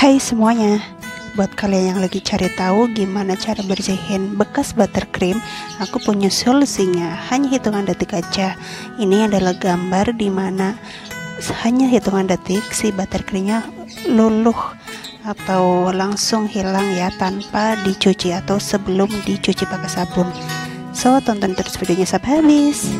Hai semuanya, buat kalian yang lagi cari tahu gimana cara bersihin bekas buttercream, aku punya solusinya. Hanya hitungan detik aja. Ini adalah gambar dimana hanya hitungan detik si buttercreamnya luluh atau langsung hilang ya, tanpa dicuci atau sebelum dicuci pakai sabun. So, tonton terus videonya sampai habis.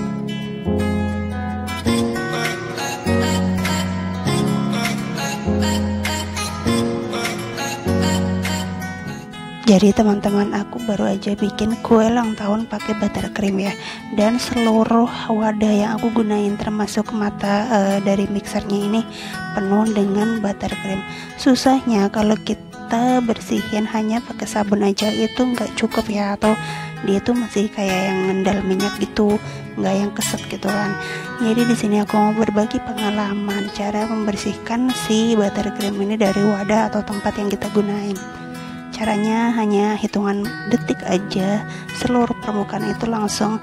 Jadi teman-teman, aku baru aja bikin kue ulang tahun pakai buttercream ya, dan seluruh wadah yang aku gunain termasuk mata dari mixernya ini penuh dengan buttercream. Susahnya kalau kita bersihin hanya pakai sabun aja itu nggak cukup ya, atau dia tuh masih kayak yang ngendal minyak gitu, nggak yang keset gitu kan. Jadi di sini aku mau berbagi pengalaman cara membersihkan si buttercream ini dari wadah atau tempat yang kita gunain. Caranya hanya hitungan detik aja, seluruh permukaan itu langsung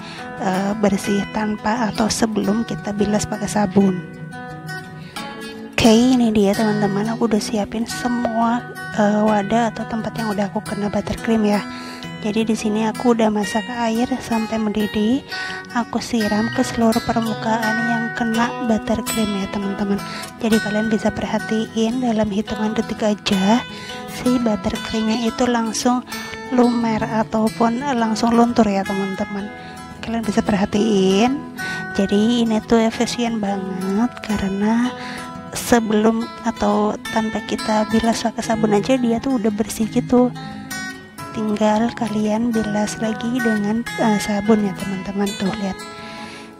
bersih tanpa atau sebelum kita bilas pakai sabun. Oke, ini dia teman-teman, aku udah siapin semua wadah atau tempat yang udah aku kena buttercream ya. Jadi di sini aku udah masak air sampai mendidih, aku siram ke seluruh permukaan yang kena buttercream ya teman-teman. Jadi kalian bisa perhatiin dalam hitungan detik aja si buttercreamnya itu langsung lumer ataupun langsung luntur ya teman-teman. Kalian bisa perhatiin. Jadi ini tuh efisien banget karena sebelum atau tanpa kita bilas pakai sabun aja dia tuh udah bersih gitu. Tinggal kalian bilas lagi dengan sabun ya teman-teman. Tuh lihat,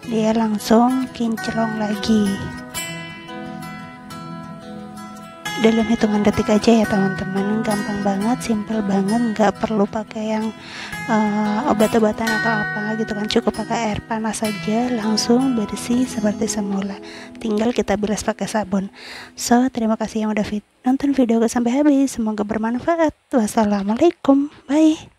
dia langsung kinclong lagi dalam hitungan detik aja ya teman-teman. Gampang banget, simple banget, nggak perlu pakai yang obat-obatan atau apa gitu kan, cukup pakai air panas saja langsung bersih seperti semula, tinggal kita bilas pakai sabun. So, terima kasih yang udah nonton video sampai habis, semoga bermanfaat. Wassalamualaikum, bye.